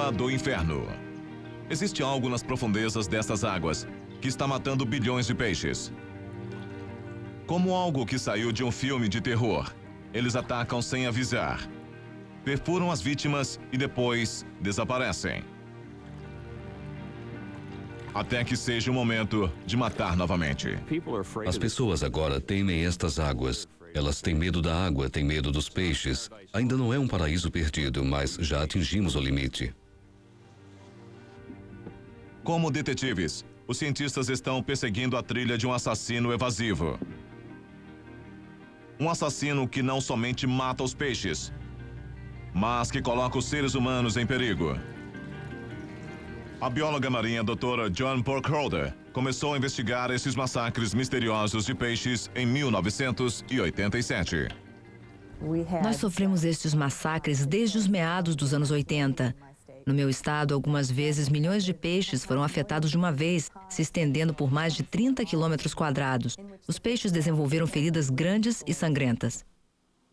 Água do inferno. Existe algo nas profundezas destas águas que está matando bilhões de peixes. Como algo que saiu de um filme de terror, eles atacam sem avisar, perfuram as vítimas e depois desaparecem. Até que seja o momento de matar novamente. As pessoas agora temem estas águas. Elas têm medo da água, têm medo dos peixes. Ainda não é um paraíso perdido, mas já atingimos o limite. Como detetives, os cientistas estão perseguindo a trilha de um assassino evasivo. Um assassino que não somente mata os peixes, mas que coloca os seres humanos em perigo. A bióloga marinha Dra. Joan Burkholder começou a investigar esses massacres misteriosos de peixes em 1987. Nós sofremos estes massacres desde os meados dos anos 80. No meu estado, algumas vezes, milhões de peixes foram afetados de uma vez, se estendendo por mais de 30 quilômetros quadrados. Os peixes desenvolveram feridas grandes e sangrentas.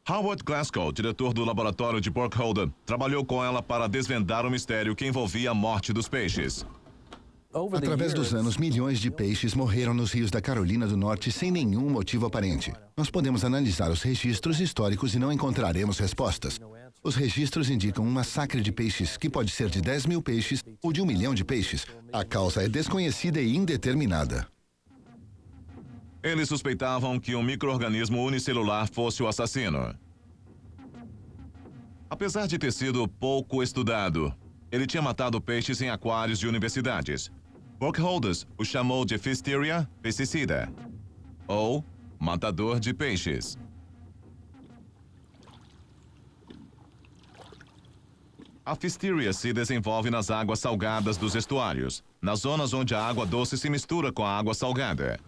Howard Glasgow, diretor do laboratório de Burkholder, trabalhou com ela para desvendar o mistério que envolvia a morte dos peixes. Através dos anos, milhões de peixes morreram nos rios da Carolina do Norte sem nenhum motivo aparente. Nós podemos analisar os registros históricos e não encontraremos respostas. Os registros indicam um massacre de peixes que pode ser de 10 mil peixes ou de 1 milhão de peixes. A causa é desconhecida e indeterminada. Eles suspeitavam que um micro-organismo unicelular fosse o assassino. Apesar de ter sido pouco estudado, ele tinha matado peixes em aquários de universidades. Burkholder o chamou de Pfisteria pesticida, ou matador de peixes. A Pfisteria se desenvolve nas águas salgadas dos estuários, nas zonas onde a água doce se mistura com a água salgada.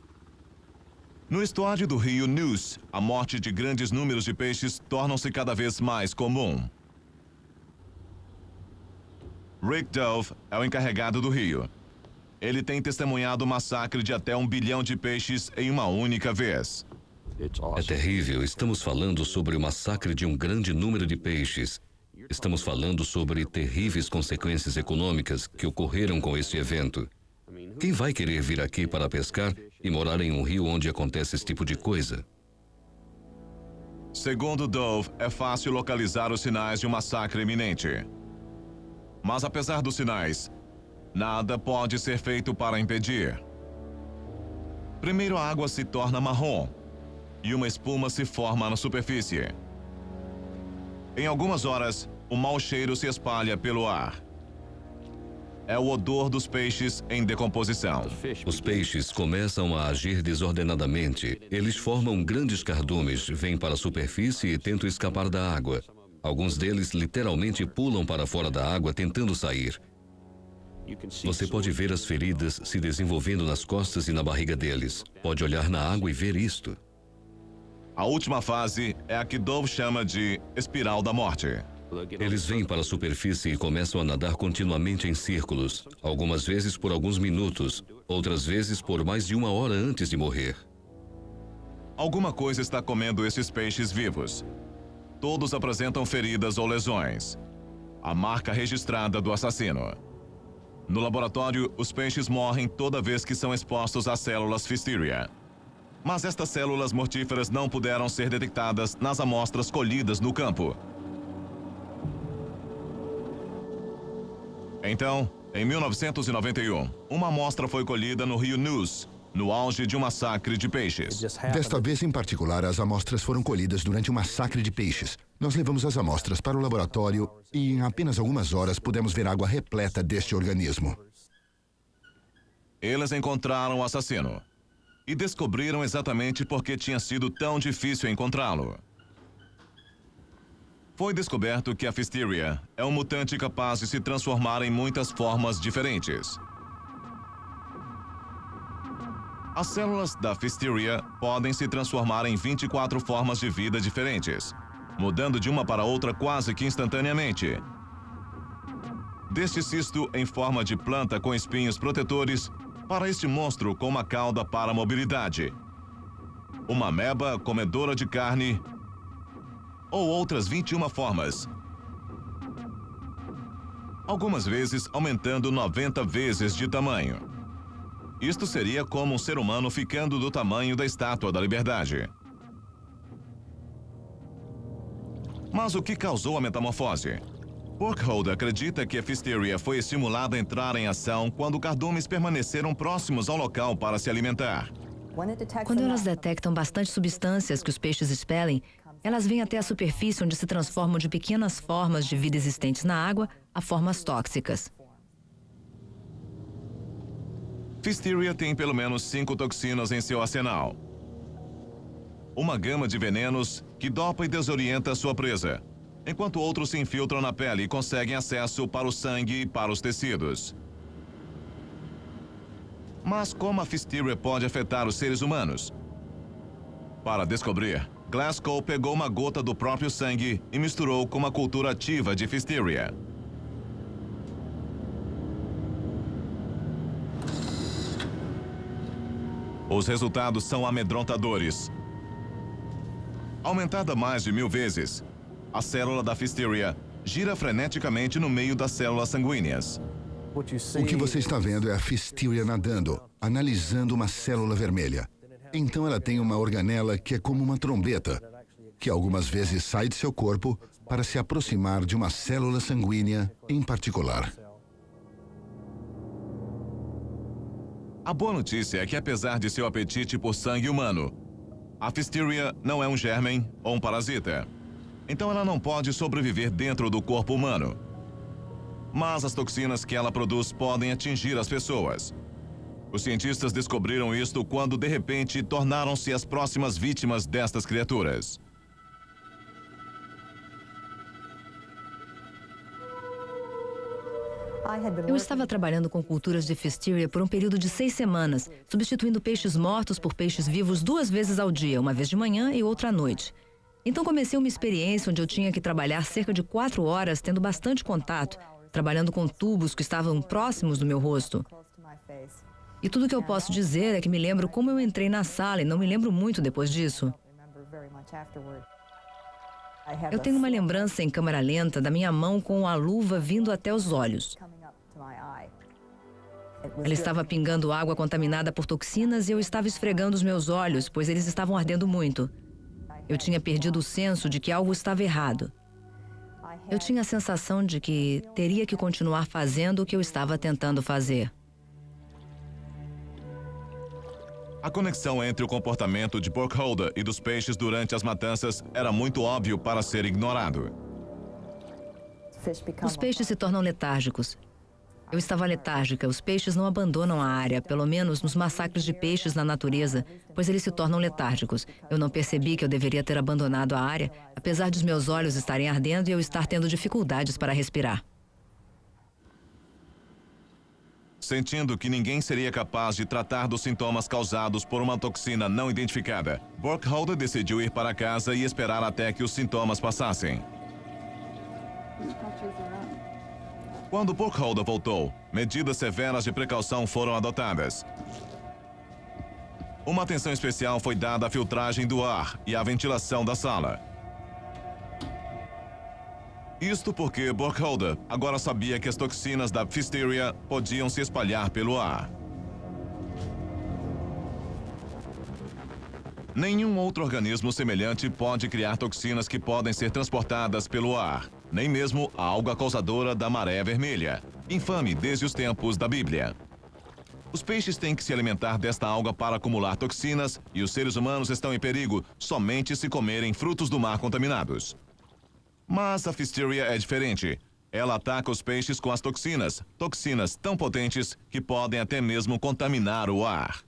No estuário do rio Neuse, a morte de grandes números de peixes torna-se cada vez mais comum. Rick Dove é o encarregado do rio. Ele tem testemunhado o massacre de até 1 bilhão de peixes em uma única vez. É terrível. Estamos falando sobre o massacre de um grande número de peixes. Estamos falando sobre terríveis consequências econômicas que ocorreram com este evento. Quem vai querer vir aqui para pescar e morar em um rio onde acontece esse tipo de coisa? Segundo Dove, é fácil localizar os sinais de um massacre iminente. Mas apesar dos sinais, nada pode ser feito para impedir. Primeiro a água se torna marrom e uma espuma se forma na superfície. Em algumas horas, o mau cheiro se espalha pelo ar. É o odor dos peixes em decomposição. Os peixes começam a agir desordenadamente. Eles formam grandes cardumes, vêm para a superfície e tentam escapar da água. Alguns deles literalmente pulam para fora da água tentando sair. Você pode ver as feridas se desenvolvendo nas costas e na barriga deles. Pode olhar na água e ver isto. A última fase é a que Dove chama de espiral da morte. Eles vêm para a superfície e começam a nadar continuamente em círculos, algumas vezes por alguns minutos, outras vezes por mais de 1 hora antes de morrer. Alguma coisa está comendo esses peixes vivos. Todos apresentam feridas ou lesões. A marca registrada do assassino. No laboratório, os peixes morrem toda vez que são expostos às células Pfisteria. Mas estas células mortíferas não puderam ser detectadas nas amostras colhidas no campo. Então, em 1991, uma amostra foi colhida no rio Neuse, no auge de um massacre de peixes. Desta vez em particular, as amostras foram colhidas durante um massacre de peixes. Nós levamos as amostras para o laboratório e em apenas algumas horas pudemos ver água repleta deste organismo. Eles encontraram o assassino e descobriram exatamente por que tinha sido tão difícil encontrá-lo. Foi descoberto que a Pfisteria é um mutante capaz de se transformar em muitas formas diferentes. As células da Pfisteria podem se transformar em 24 formas de vida diferentes, mudando de uma para outra quase que instantaneamente. Deste cisto em forma de planta com espinhos protetores, para este monstro com uma cauda para a mobilidade. Uma ameba comedora de carne ou outras 21 formas. algumas vezes aumentando 90 vezes de tamanho. Isto seria como um ser humano ficando do tamanho da Estátua da Liberdade. Mas o que causou a metamorfose? Burkholder acredita que a Pfisteria foi estimulada a entrar em ação quando cardumes permaneceram próximos ao local para se alimentar. Quando elas detectam bastante substâncias que os peixes expelem, elas vêm até a superfície onde se transformam de pequenas formas de vida existentes na água a formas tóxicas. Pfisteria tem pelo menos 5 toxinas em seu arsenal. Uma gama de venenos que dopa e desorienta sua presa, enquanto outros se infiltram na pele e conseguem acesso para o sangue e para os tecidos. Mas como a Pfisteria pode afetar os seres humanos? Para descobrir, Glasgow pegou uma gota do próprio sangue e misturou com uma cultura ativa de Pfisteria. Os resultados são amedrontadores. Aumentada mais de 1000 vezes, a célula da Pfisteria gira freneticamente no meio das células sanguíneas. O que você está vendo é a Pfisteria nadando, analisando uma célula vermelha. Então ela tem uma organela que é como uma trombeta, que algumas vezes sai de seu corpo para se aproximar de uma célula sanguínea em particular. A boa notícia é que, apesar de seu apetite por sangue humano, a Pfisteria não é um germen ou um parasita. Então ela não pode sobreviver dentro do corpo humano. Mas as toxinas que ela produz podem atingir as pessoas. Os cientistas descobriram isto quando, de repente, tornaram-se as próximas vítimas destas criaturas. Eu estava trabalhando com culturas de Pfisteria por um período de 6 semanas, substituindo peixes mortos por peixes vivos 2 vezes ao dia, uma vez de manhã e outra à noite. Então comecei uma experiência onde eu tinha que trabalhar cerca de 4 horas, tendo bastante contato, trabalhando com tubos que estavam próximos do meu rosto. E tudo que eu posso dizer é que me lembro como eu entrei na sala e não me lembro muito depois disso. Eu tenho uma lembrança em câmera lenta da minha mão com a luva vindo até os olhos. Ela estava pingando água contaminada por toxinas e eu estava esfregando os meus olhos, pois eles estavam ardendo muito. Eu tinha perdido o senso de que algo estava errado. Eu tinha a sensação de que teria que continuar fazendo o que eu estava tentando fazer. A conexão entre o comportamento de Burkholder e dos peixes durante as matanças era muito óbvio para ser ignorado. Os peixes se tornam letárgicos. Eu estava letárgica. Os peixes não abandonam a área, pelo menos nos massacres de peixes na natureza, pois eles se tornam letárgicos. Eu não percebi que eu deveria ter abandonado a área, apesar de os meus olhos estarem ardendo e eu estar tendo dificuldades para respirar. Sentindo que ninguém seria capaz de tratar dos sintomas causados por uma toxina não identificada, Burkholder decidiu ir para casa e esperar até que os sintomas passassem. Quando Burkholder voltou, medidas severas de precaução foram adotadas. Uma atenção especial foi dada à filtragem do ar e à ventilação da sala. Isto porque Burkholder agora sabia que as toxinas da Pfisteria podiam se espalhar pelo ar. Nenhum outro organismo semelhante pode criar toxinas que podem ser transportadas pelo ar, nem mesmo a alga causadora da maré vermelha, infame desde os tempos da Bíblia. Os peixes têm que se alimentar desta alga para acumular toxinas e os seres humanos estão em perigo somente se comerem frutos do mar contaminados. Mas a Pfisteria é diferente. Ela ataca os peixes com as toxinas tão potentes que podem até mesmo contaminar o ar.